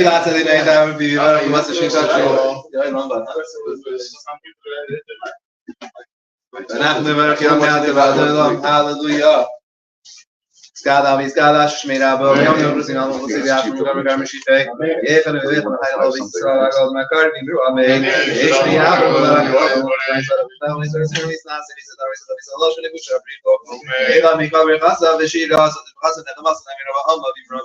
Laat ze die nee daar wie was de shit dat אנחנו נברך יום מעט הללויה. סקאדה שמירה בו יום יום רוסים על מוסי ויאשם גם משיטה יפן ובית מחי לו בישראל הגוד מקר דיברו אמן יש לי אבו לא שלי בושה פריטו אלא מקבל חסה ושירה חסה נתמאס נמירה ואללה דיברו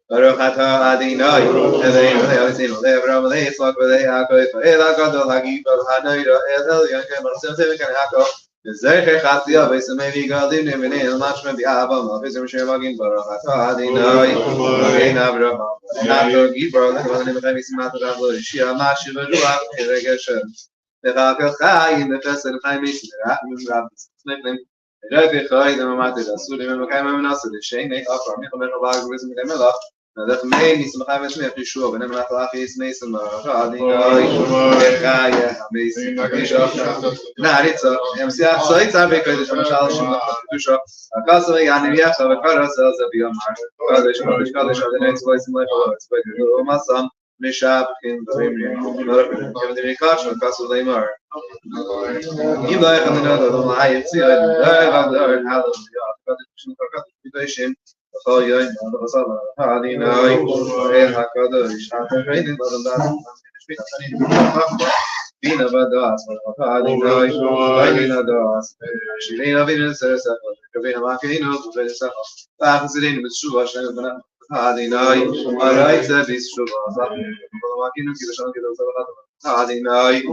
Baruch atah Adonai, Eloheinu le'otzinu le'Avraham le'Yitzchak le'Yaakov, Elah gadol hagibor hanoira El Elyon kemal Simsim v'kan Yaakov, זכר חסיה ויסמי ויגדים נמני אלמשמע ביאבא מלכיזם שמגין ברחת הדינוי מגין אברהם נתו גיבור לכבוד נמחי משימת רבו אישיה משהו ברוח כרגשם וחכה חיים וחסד חיים מסדרה מזרב סנפלם רבי חוי דממתי דסולי ממקיים ממנסו דשייני אפר מחבר חבר גבריזם מדי מלך נדך מי מסמכי ושמח ישוע ונמלך לאחי סמי סמך הדינוי חיה המסים מגישה נעריצה המסיח סויצה בקודש ומשל שמח קדושה הקסם יעני יחד וקרס על זה ביומר קודש קודש קודש אדוני צבוי סמלך צבוי גדול ומסם משבחים דברים מלכים כבדים יקש וקסו לימר אם לא יחד לנדו דום להי יפציע את דרך הדרך הללויה קודש ושמח קודש קדושים בכל יום עד הבשר הדינוי אל הקדוש התכנין בדלת משפיט התכנין בינה בדעס הדינוי בינה דעס שירין אבינו סרסך וקבין המקינו ובדסך ואחזרינו בתשובה שלנו בנה הדינוי הרייצה בתשובה המקינו כי בשלום כדור סבחת הדינוי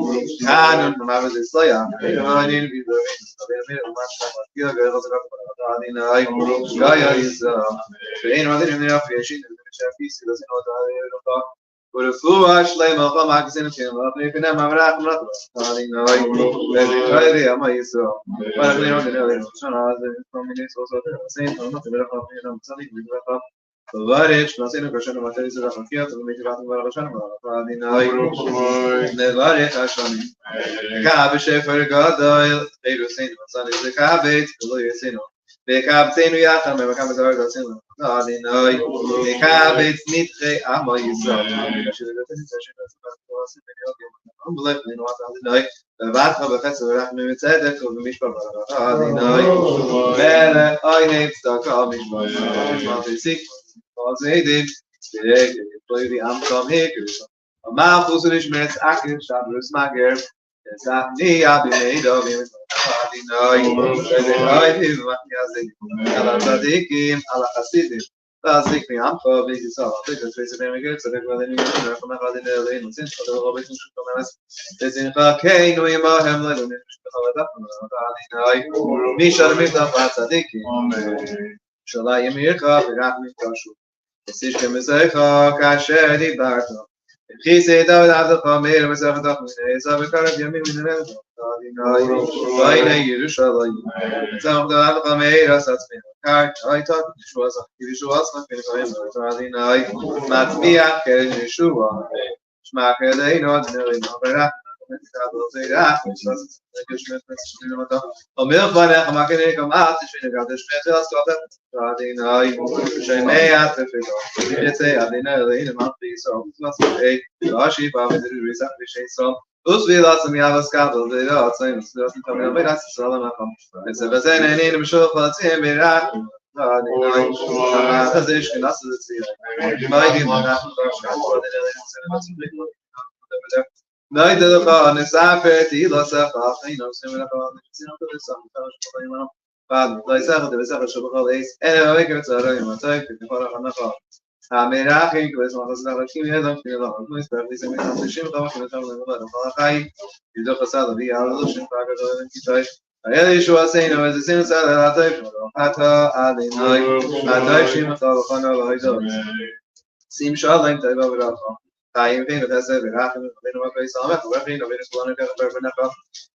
חנון ומעבד ישראל הדין בידורים אבין ומשכח ותקיע גרח זכת הדינוי גאיה יזר שאין מדין מן יפי ישין ושאפיסי לזינו את הדינוי ורפואה שלמה חמה כסין כמלך לפני מברח מלך הדינוי ובחיירי עמה ישראל ואנחנו נראות לנהלים שנה זה כל מיני סוסות ועשים תמונות ולך הפנינו מצליק ודברך וברך שנעשינו כשנו מטרי סדר חכיות ומתיבחנו ברח השנה מלך הדינוי נברך השנים וקע בשפר גדול חירוסינו מצאנו זכה בית ולא יסינו וקבצנו יחד ומקם בדבר דעשינו הדינוי וקבץ נדחי עמו ישראל ומלך לנועת הדינוי ובטח בחסד ורחמי מצדק ובמשפט ברח הדינוי מלך עיני צדקה משפט סיק זידים ספיק פלוידי עמקם הקרש המלכוס ונשמץ עקב שברוס מגר סעני אבי מידו הדינוי ודאי ומחייזים על הצדיקים על החסידים להזיק מעמך וישראל תקת וספר מגר צדק ולנים ורחם אחד אלינו צנשך דרוב ושמשך תמרס וצנחה כינו עמהם לא נשמח הדינוי מי שלמיתך הצדיקים שלה ימירך ורחמים קשו וסיש כמזיך כאשר דיברת וכיסא דוד עבדך מאיר מסכת אחמיני עשה וקרב ימים ונרדת הדינוי והנה ירושלים וצמח דוד עבדך מאיר עשה צמח קר הייתה ישוע זך ישוע זך ונקיים בית הדינוי מצביע קרן ישוע שמע כלינו אדנרינו ורח אומר פניך מה כנראה כמעט שנגעת שמח לסקוטת הדינוי שמע תפקו יצא הדינוי אלוהים אמרתי ישראל וספי ואשיבה ודריסה ושיסום וסבילה סמיה וסקבל ודעצים וסבילה סמיה ודעצ ישראל המקום וצבזה נהנינו בשולח ולצים בירח הדינוי שמעת זה שכנס לצילה מה הגיעים אנחנו דרשת ודינוי נאי דלך נספר תהילה שכה חיינו עושים לך ונפסינו תלסם ותרשו פעד לא יסחת ובסחת שבכל עיס אין הויקר צהריים מתי כתפור החנכה המרחים כבס מחסת החלקים ידם כנלך לא יספר ליסם מתנפשים לך וכנתם לנבד וכל החיים ידוך הסד אבי העלו שמפה גדול וכיתוי היה לישוע עשינו וזה סינו צהל אל הטייף ולאחתה עדינוי הטייף שימך וחנה והידות שים שלם טייבה וברכה חיים פינו חסד ורחם וחבינו מפי סלמך וברכינו ונשלנו כחבר פניך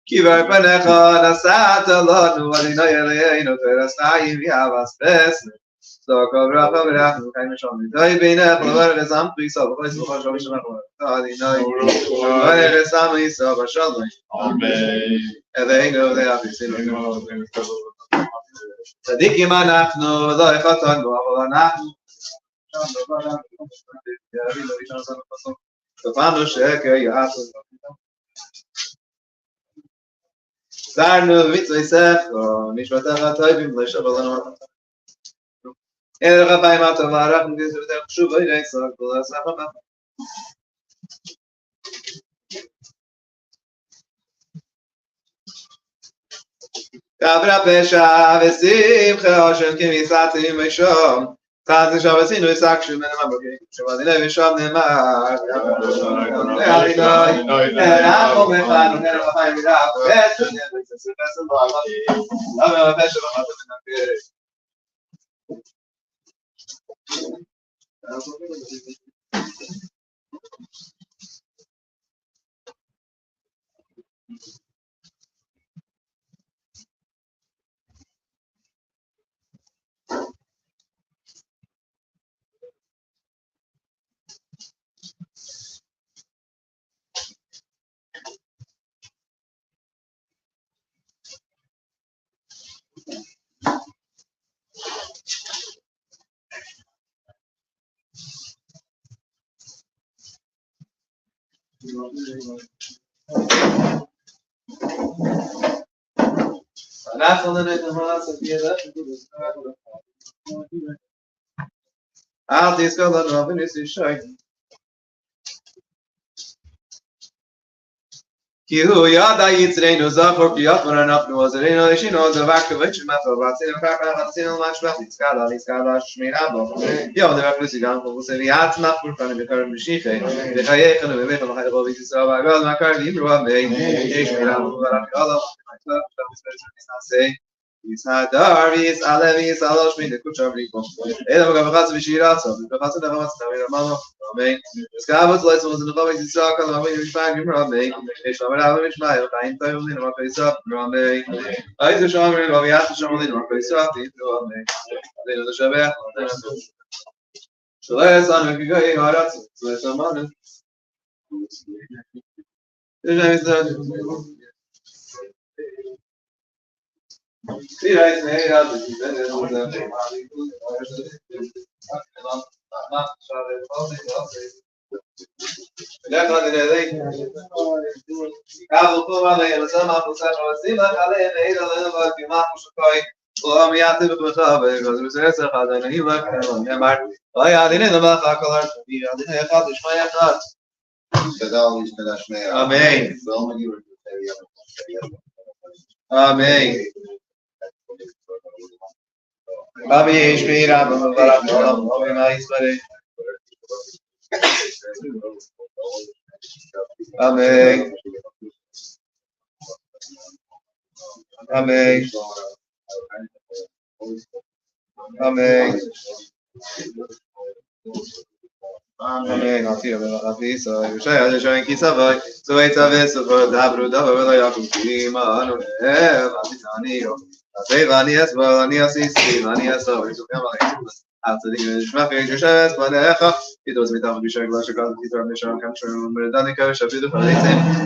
כי בפניך נשאת לנו אדינוי אלינו תרס חיים יאבס פסק צדקה ברכה ורחם וחיים ושלום די בינך ולברך לסם פריסה וכל ישמחה שלום ושמח אדינוי ולברך לסם ישראל בשלום אלינו ואביסינו צדיקים אנחנו לא החטאנו אבל אנחנו תפנו שקר יעשו זרנו ומצווי ספר נשמתך הטובים לשבל לנו אין לך פעמים הטובה אנחנו גזר יותר חשוב ואין סרק ולספר קבר הפשע ושמחה של כמיסתים ושום Taz Shavasinu is actually minimum. Shavadi Levi Shav Nemar. Kihu yada yitzreinu zachor kiyat maranachnu azreinu ishino zavak kavich mato vatzin kakar hatzin mashvach iskala iskala shmira bo yom the reference gam ko se yat machur kan bekar mishiche de khaye kan be kan khaye bo bisra ba gal makar libro be shmira bo barak Allah say Isadar is Alevis Alosh min the Kuchavrico. Ela Gavas Vishiraso, the Pasa of us, Mama, Amen. The Scavos lesson was in the Lord Isaka, the way you find him, Rame, Shamanavich Mile, I entitled in my face up, Rame. I to show me, but we have to show me my face up, Rame. Then the Shabbat, so let's on if you go, so let's on Monday. See, I made up the Amen. Amen. Amen. Amen. Amen. Amen. I'll see you. I'll see you. So you're showing Kisavai. So it's a vessel for Dabru Dava. Yakima. Vani as well, Ani Assisi, Ani as well. After the Shmaki, Joshes, Panecha, it was with Abu Shag Lashaka, Peter Mission, Country, Danica, Shapidu,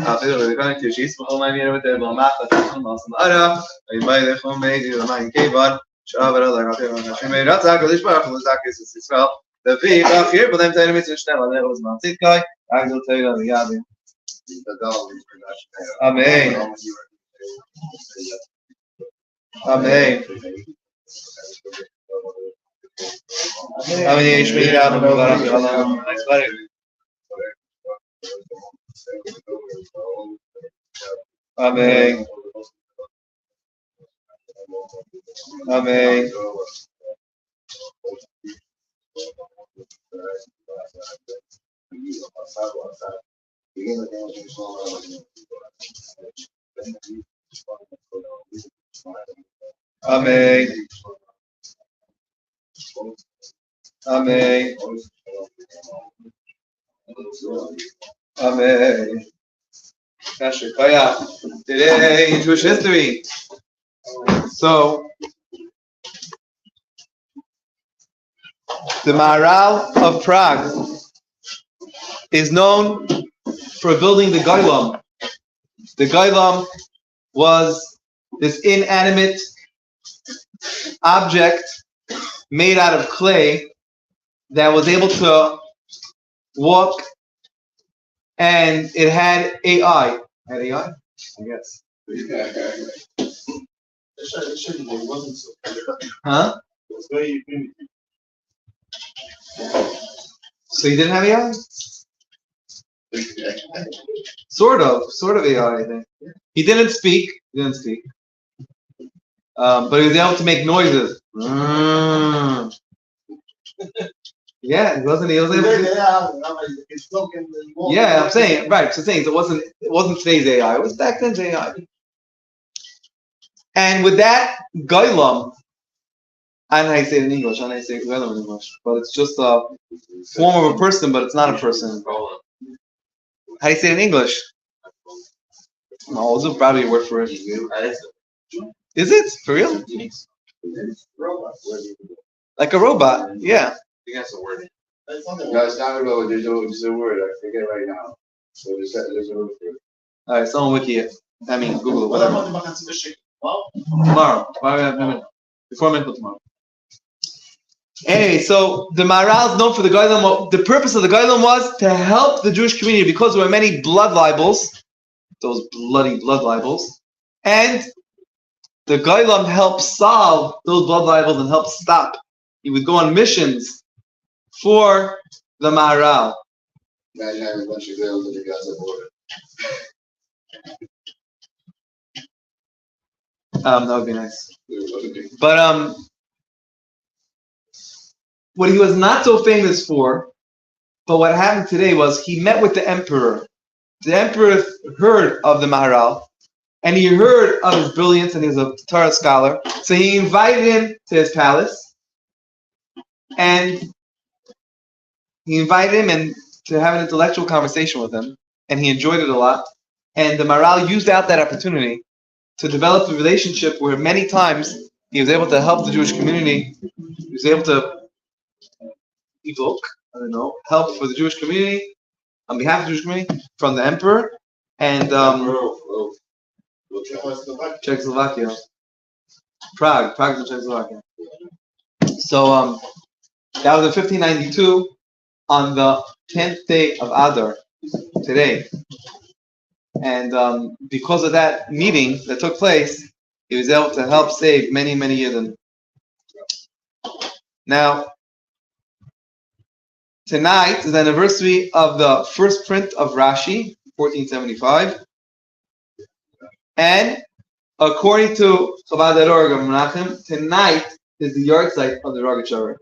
after the connect, she's for my mirror with the Mata, Masmara, I made a homemade in my Kavan, Shabara, like she made that Zakalish Bar from the Zakis itself. The feet are here, but I'm telling me to Shnella, that was not it guy. I will tell you the Yabin. Amen. Amen. Amen. Amen. Amen. Amen. Amen. Amen. Today in Jewish history. So the Maharal of Prague is known for building the Goylam. The Goylam was this inanimate object made out of clay that was able to walk, and it had AI. Had AI? I guess. Huh? So you didn't have AI? Sort of AI, I think. He didn't speak. But he was able to make noises. Yeah, he wasn't able to. Yeah, I'm saying, right, so saying it wasn't today's AI, it was back then's AI. And with that, Goylam, I don't know how you say it in English, I don't know how you say Goylam in English, but it's just a form of a person, but it's not a person. How do you say it in English? No, this is probably a word for it. Is it? For real? Like a robot, yeah. I think that's a word. No, it's not a robot, there's a word, I forget right now. So there's a word for it. Alright, someone wiki it. I mean, Google it, whatever. Tomorrow. Why do we have minute? Before midnight tomorrow. Anyway, so the Maharal is known for the Goylam. The purpose of the Goylam was to help the Jewish community because there were many blood libels, those bloody blood libels, and the Goylam helped solve those blood libels and help stop. He would go on missions for the Maharal. Imagine having a bunch of girls in the Gaza border. That would be nice. But what he was not so famous for, but what happened today was he met with the emperor. The emperor heard of the Maharal, and he heard of his brilliance, and he was a Torah scholar. So he invited him to his palace, and he invited him and to have an intellectual conversation with him, and he enjoyed it a lot. And the Maharal used out that opportunity to develop a relationship where many times he was able to help the Jewish community. He was able to help for the Jewish community on behalf of the Jewish community from the emperor and Czechoslovakia, Prague in Czechoslovakia. So that was in 1592 on the 10th day of Adar, today. And because of that meeting that took place, he was able to help save many, many Yidden. Now, tonight is the anniversary of the first print of Rashi, 1475. And according to Chabad Org of Menachem, tonight is the yahrzeit of the Rogachover.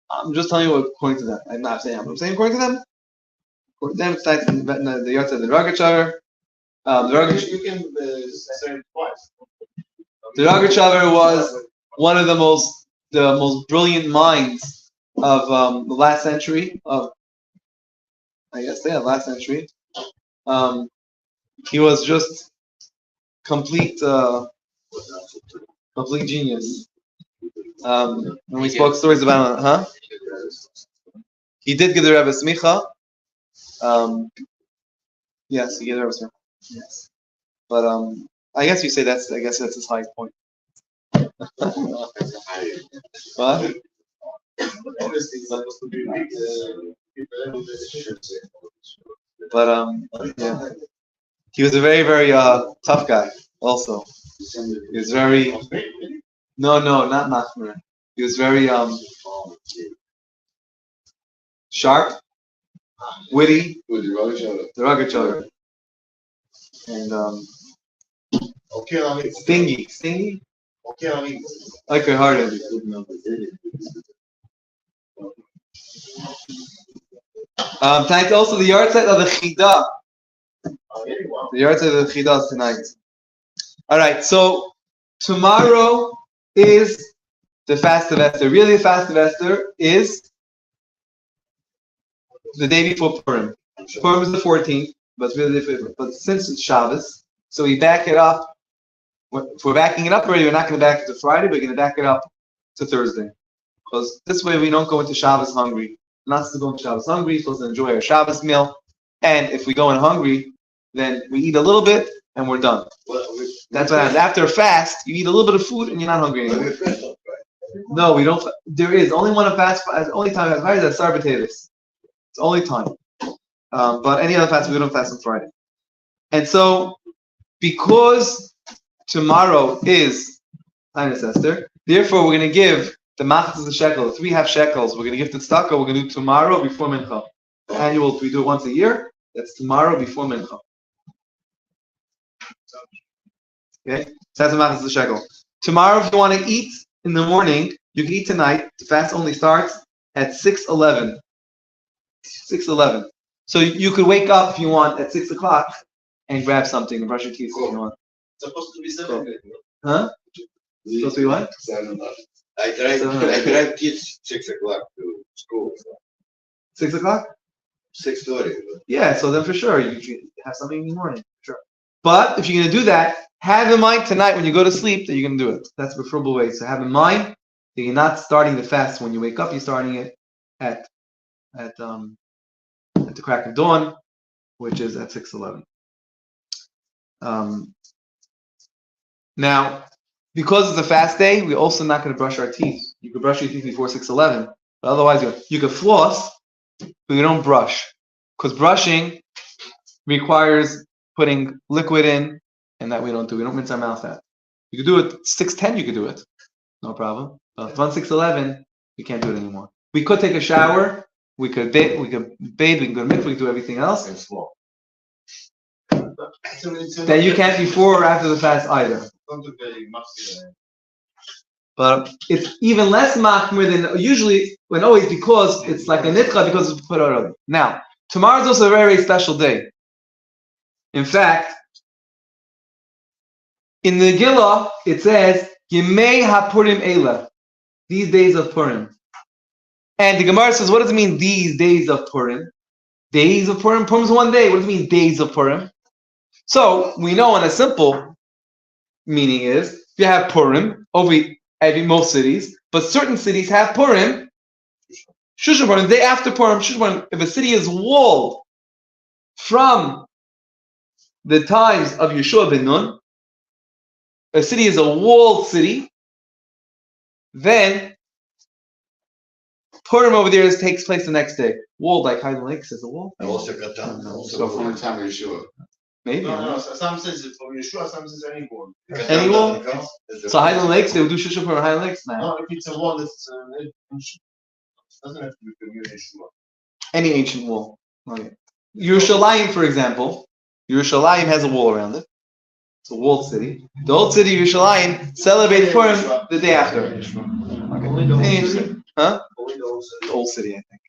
I'm just telling you what according to them. I'm not saying I'm saying according to them. According to them, it's tonight the yahrzeit of the Rogachover. You can say it twice. The Rogachover was one of the most brilliant minds of the last century last century. He was just complete genius. When we spoke stories about him, he did give the Rebbe smicha. Yes, he gave the Rebbe smicha. Yes, but I guess you say that's his highest point. What? But yeah, he was a very, very tough guy. Also, he was very not Machmer. He was very sharp, witty, the Rogachover, and stingy. Like a hard-headed. Tonight's also the yahrzeit of the Chida. The yahrzeit of the Chida is tonight. All right, so tomorrow is the fast of Esther. Really, the fast of Esther is the day before Purim. Purim is the 14th, but it's really the 15th. But since it's Shabbos, so we back it up. If we're backing it up already, we're not going to back it to Friday. We're going to back it up to Thursday, because this way we don't go into Shabbos hungry. We're not supposed to go into Shabbos hungry. We're supposed to enjoy our Shabbos meal. And if we go in hungry, then we eat a little bit and we're done. That's what happens. After a fast, you eat a little bit of food and you're not hungry anymore. No, we don't. There is only one fast. Only time I fast is at Sar potatoes. It's the only time. But any other fast, we don't fast on Friday. And so, because tomorrow is Tainus Esther, therefore we're going to give the machas of the shekel, 3.5 shekels. We're going to give to tzedakah. We're going to do tomorrow before Mincha. Annual, we do it once a year. That's tomorrow before Mincha. Okay, so that's the machas of the shekel. Tomorrow, if you want to eat in the morning, you can eat tonight. The fast only starts at 6:11. 6:11. So you could wake up if you want at 6 o'clock and grab something and brush your teeth if you want. It's supposed to be 7. Huh? Supposed to be what? 7. I drive kids 6 o'clock to school. 6 o'clock? 6:30. Yeah, so then for sure you can have something in the morning. Sure. But if you're going to do that, have in mind tonight when you go to sleep that you're going to do it. That's the preferable way. So have in mind that you're not starting the fast when you wake up. You're starting it at the crack of dawn, which is at 6:11. Now, because it's a fast day, we're also not going to brush our teeth. You can brush your teeth before 6:11, but otherwise you can floss, but you don't brush, because brushing requires putting liquid in, and that we don't do. We don't rinse our mouth out. You could do it 6:10. You could do it, no problem. But on 6:11, we can't do it anymore. We could take a shower. We could bathe. We can go to mikveh. We can do everything else. That you can't before or after the fast either. But it's even less machmir than usually, when always, because it's like a nitcha, because it's put out early. Now, tomorrow's also a very, very special day. In fact, in the Megillah, it says, Yemei HaPurim Eila, these days of Purim. And the Gemara says, what does it mean, these days of Purim? Days of Purim? Purim's one day. What does it mean, days of Purim? So, we know in a simple meaning is, if you have Purim, most cities, but certain cities have Purim, Shushan Purim, the day after Purim, Shushan Purim, if a city is walled from the times of Yeshua ben Nun, a city is a walled city, then Purim over there takes place the next day. Walled like Highland Lakes is a wall? Also Katan. Also from the time of Yeshua. Maybe. No, some says it from Yeshua, some says any wall. Any wall? So Highland Lakes, they would do Shushan Purim Highland Lakes now. No, if it's a wall, it's ancient. It doesn't have to be from Yeshua. Any ancient wall. Okay. Yerushalayim, for example, Yerushalayim has a wall around it. It's a walled city. The old city of Yerushalayim celebrates Purim the day after. Okay. Huh? The old city, I think.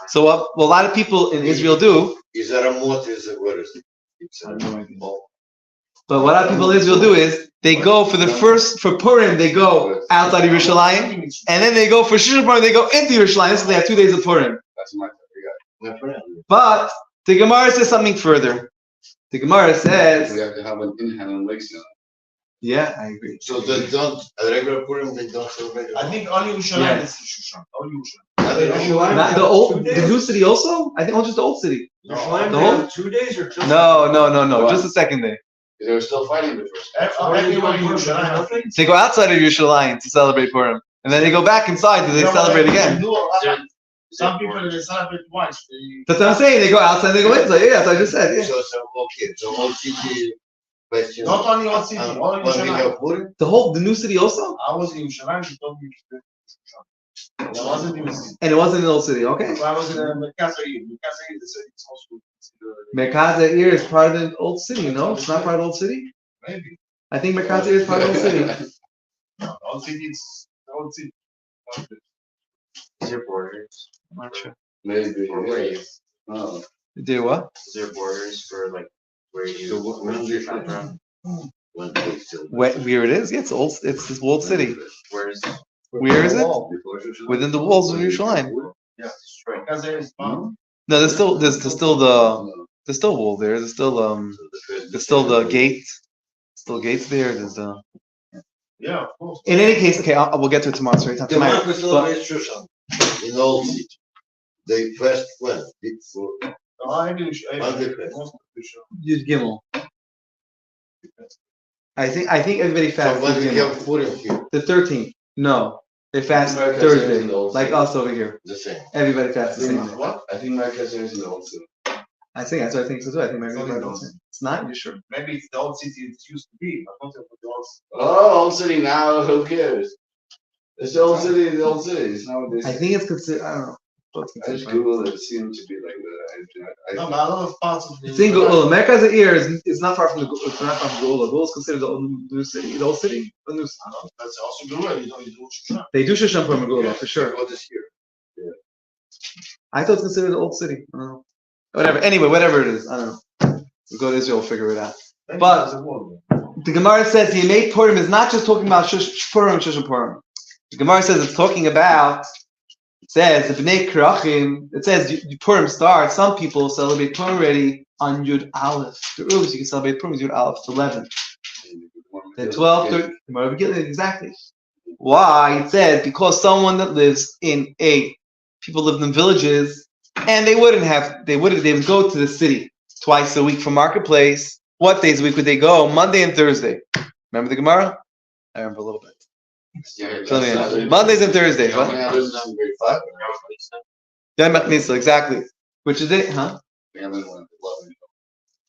So what a lot of people in Israel do. Is that a mot? Is it what is it? But what a lot of people in Israel do is they go for Purim, they go outside of Yerushalayim, and then they go for Shushan Purim, they go into Yerushalayim. So they have 2 days of Purim. That's my friend. But the Gemara says something further. The Gemara says, we have to have an in-hand lakes now. Yeah, I agree. So they don't, a regular Purim, they don't celebrate it. I think only Yerushalayim is Shushan. Only Yerushalayim. Not the new city also? I think only just the old city. No, the whole 2 days or just No. Just the second day. They were still fighting the first. Everyone in Yerushalayim. They go outside of Yerushalayim to celebrate Purim, and then they go back inside to celebrate again. Some people they celebrate twice. That's what I'm saying. They go outside, they go inside. Yeah, that's what I just said. Yeah. So old city. Not only old city, all Yerushalayim. The new city also? I was in Yerushalayim. She told me it wasn't in the city. And it wasn't in the old city. Okay. So I was in Mincha Maariv. Mincha Maariv, they said it's also Mincha Maariv is part of the old city. No, it's not part of the old city. Maybe. I think Mincha Maariv is part of the old city. No, the old city is the old city. Is there borders? I'm not sure. Maybe. Where you? Oh. Do what? Is there borders for like where you come from? Where it is? Yeah, it's old. It's this walled city. Where is it? Where is it? Within the walls of Yerushalayim. Yeah, it's right. Because there is No, there's still wall there. There's still the gate. Still gates there. There's yeah, of course. In any case, okay, we'll get to it tomorrow. Sorry, The tonight. Marcus celebrates Shushan in the old city. They first went before. No, I do. Yud Gimel. I think everybody fasts. So when Yud we Gimel. have Purim here, The 13th. No, they fast America Thursday, is in the old like city. us over here. the same. Everybody fasts the same day. What? I think Marcus is in the old city. I think that's what I think so too. I think maybe Sorry, it's not. You sure? Maybe it's the old city it used to be. I don't know what the old city. Oh, old city now, who cares? It's the old city, the old cities nowadays. I think it's considered. I don't know. I just Googled it, it seemed to be like that. No, but a lot of parts of the. It's in Geula. Mecca as is not far from the. It's not far from Geula. Geula is considered the new city. The old city. The new. That's also Geula. You don't do Shushan. They do Shushan Purim in Geula for Sure. sure. What is here? I thought it's considered the old city. I don't know. Whatever. Anyway, whatever it is, I don't know. We'll go to Israel, we'll figure it out. But the Gemara says the Yemei Purim is not just talking about Purim and Shushan Purim. The Gemara says it's talking about. It says the Bnei Krachim. It says Purim starts. Some people celebrate Purim already on Yud Aleph. The earliest you can celebrate Purim is Yud Aleph. It's 11. Then 12, 13. Gemara begins exactly. Why? It says because someone that lives in people lived in villages and they would go to the city twice a week for marketplace. What days a week would they go? Monday and Thursday. Remember the Gemara? I remember a little bit. Yeah, Mondays and Thursdays. What? Exactly. Which is it, huh?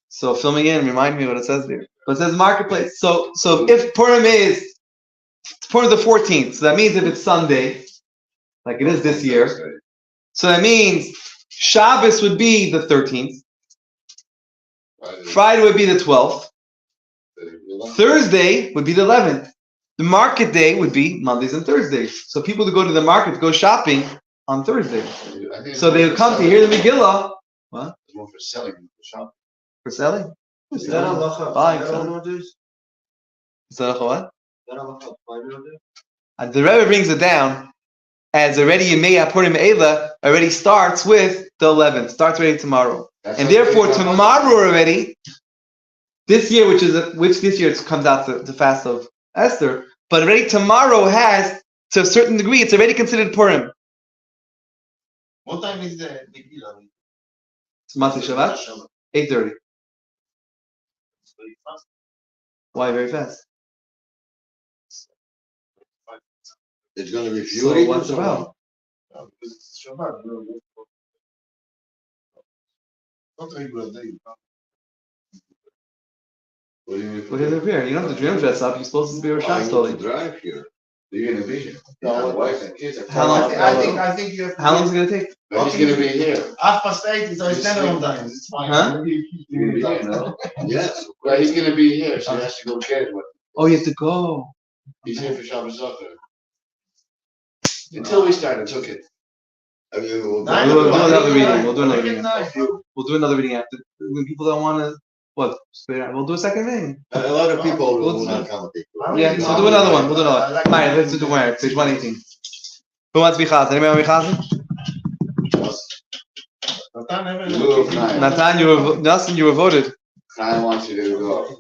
So filming in, remind me what it says there. But it says marketplace. So if Purim is the 14th, so that means if it's Sunday, like it is this year, so that means Shabbos would be the 13th, Friday would be the 12th, Thursday would be the 11th. The market day would be Mondays and Thursdays. So people that go to the market to go shopping on Thursday. So they would come to hear the Megillah. What? It's more for selling than for shopping. For selling? Is that halacha? Buying. Is that what? The Rebbe brings it down as already Yemei HaPurim Eila already starts with the 11th. Starts already tomorrow. And therefore tomorrow already, this year, which this year it comes out the fast of Esther, but already tomorrow has, to a certain degree, it's already considered Purim. What time is the Megillah? It's Matzah Shabbat? 8:30. Why very fast? It's going to be So what's the problem? Because it's Shabbat. Not regular day. What do you mean? What do you have here? You don't have to dress up. You're supposed to be Rosh Hashanah. Drive here. You're going to be here. My wife and kids are How long? I think you have to. How long is it going to take? But he's going to be here. 8:30 is always 10 on time. It's fine. Huh? You're going to be here, no? Yes. Well, he's going to be here, so he has to go get it. Oh, you have to go. He's here for Shabbos Zachar. Until we start, it's okay. I mean, we'll Nine do o'clock. another reading. We'll do another Make it reading. nine. We'll do another reading after. When people don't want to, what? We'll do a second reading. A lot of people We'll will do- not come. Yeah, so we'll do another one. We'll do another one. Fine, let's do where? Page 118. Who wants to be chazan? Anybody want to be chazan? Natan, Nelson, you were voted. I want you to go.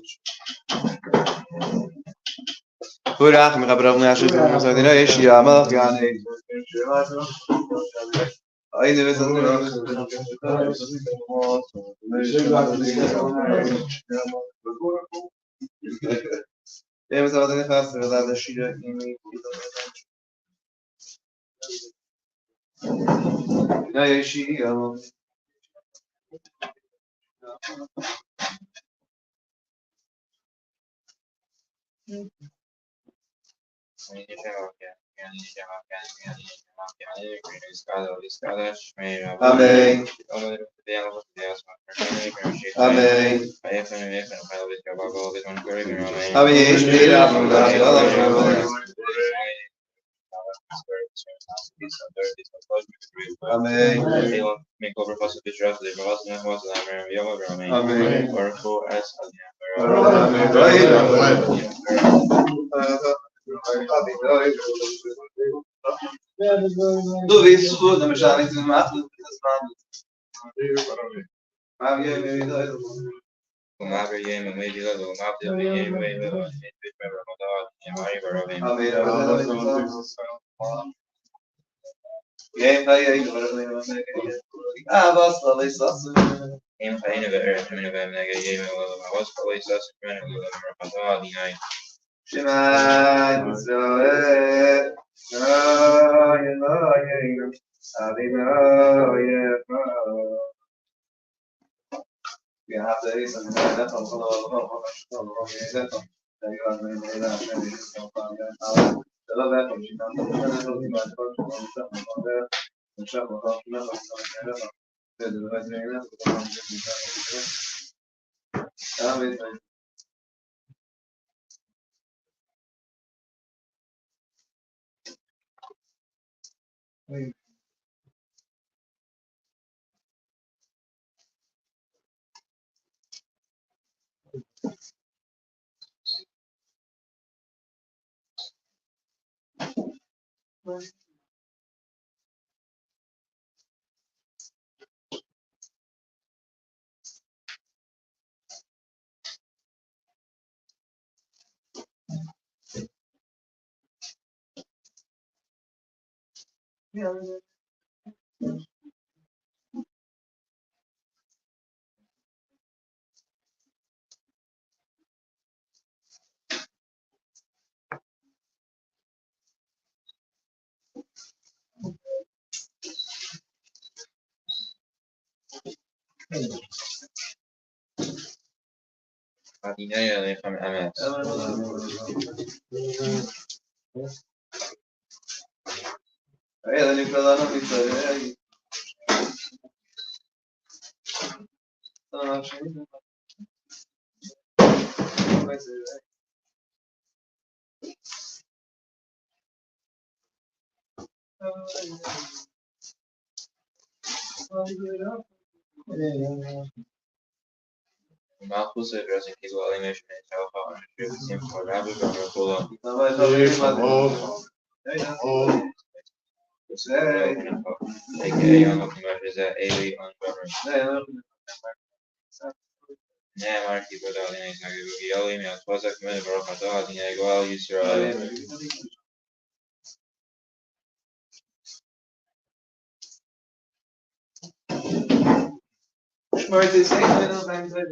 Hurach, mi chabrav mi asher b'nei Yisrael, Dina Yeshi, Amalach Yanei. Ayne v'zat Amen. Amen. Du willst gut, dann wahrscheinlich zu machen, das war. Adinai Alechem Emes. Ela nem pra lá não, Vitória. Aí. Não, acho que não. Vai ser, né? Malchus addressing his dwelling nation and Shalcha understood the same for Rabbi Bamrakula. Não vai fazer mais. AKA unlooking measures at Eli on government. Ne Marki Bodalina Isagu Yali Miatwazak Mini Barakata Adina Igual Yisrael. Schmart is saying I don't think that.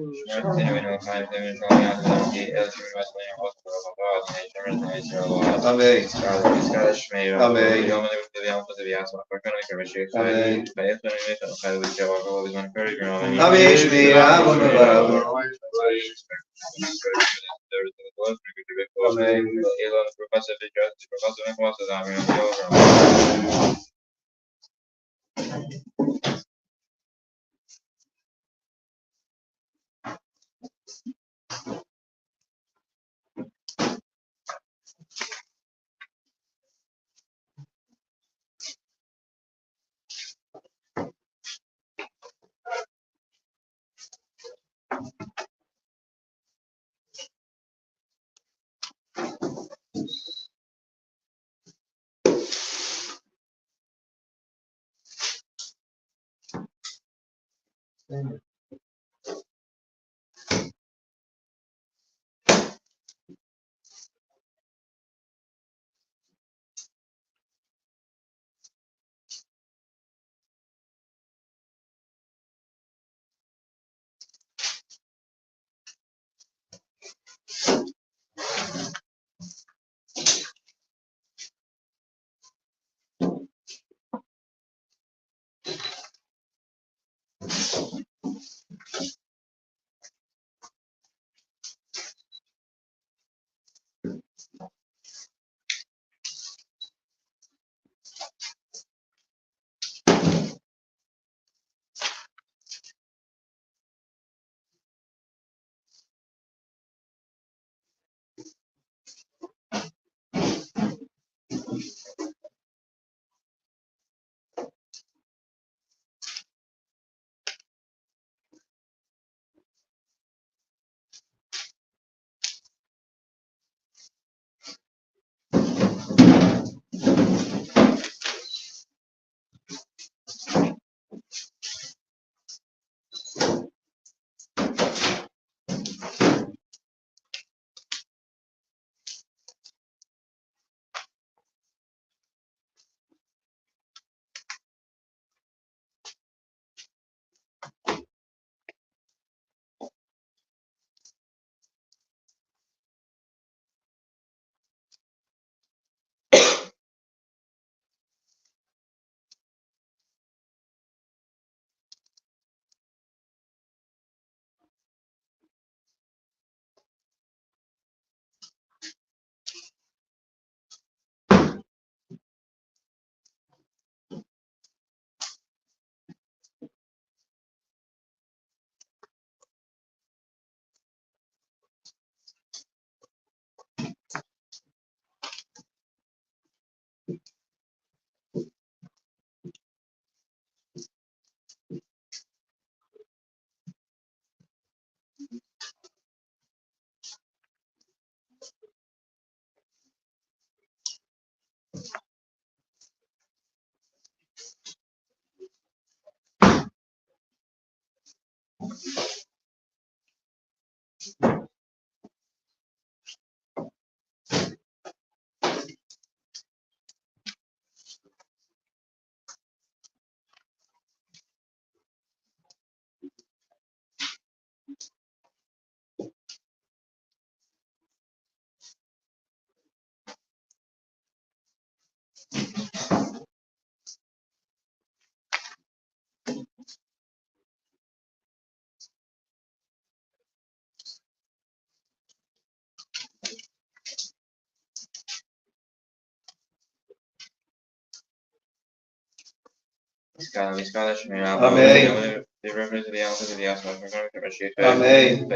Amen.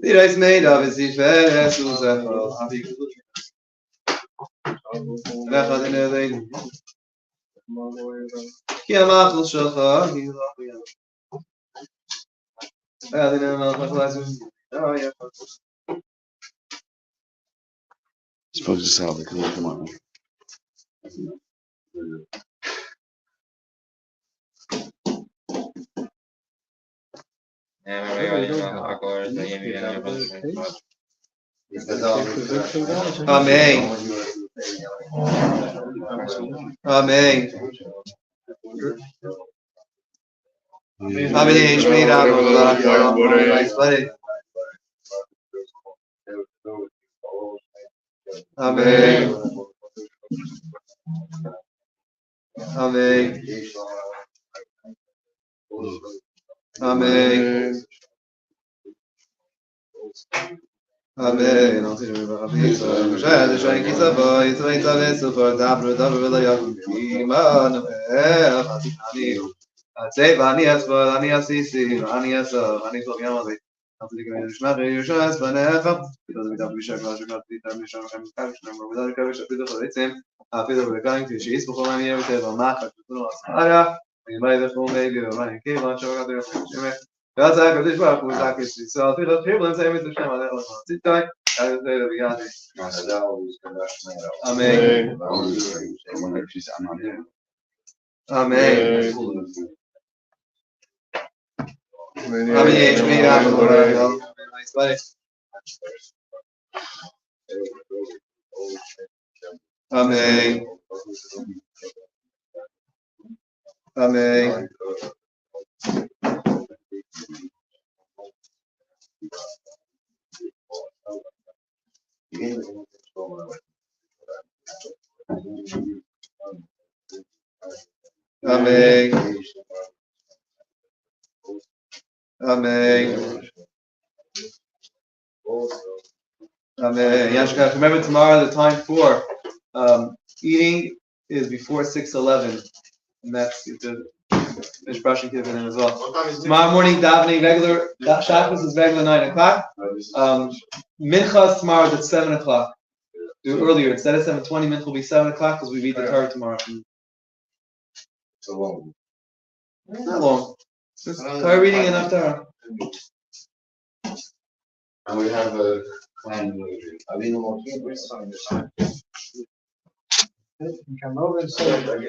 Is made of his defense, Supposed to solve the code tomorrow. Amen. Amen. Amen. God's הקדוש ברוך הוא זכה ישראל, על פי חוק למצאים את השם עליך לציטוי, Amen. Amen. Amen. Amen. Yashka, remember tomorrow the time for eating is before 6:11, and that's the expression given in as well. Tomorrow morning davening regular. Shabbos is regular 9 o'clock. Mincha tomorrow is at 7 o'clock. Do earlier instead of 7:20. Mincha will be 7 o'clock because we read the Torah tomorrow. It's a long. Not long. Just Torah reading enough Torah. And we have a plan. I mean, I'm going to send them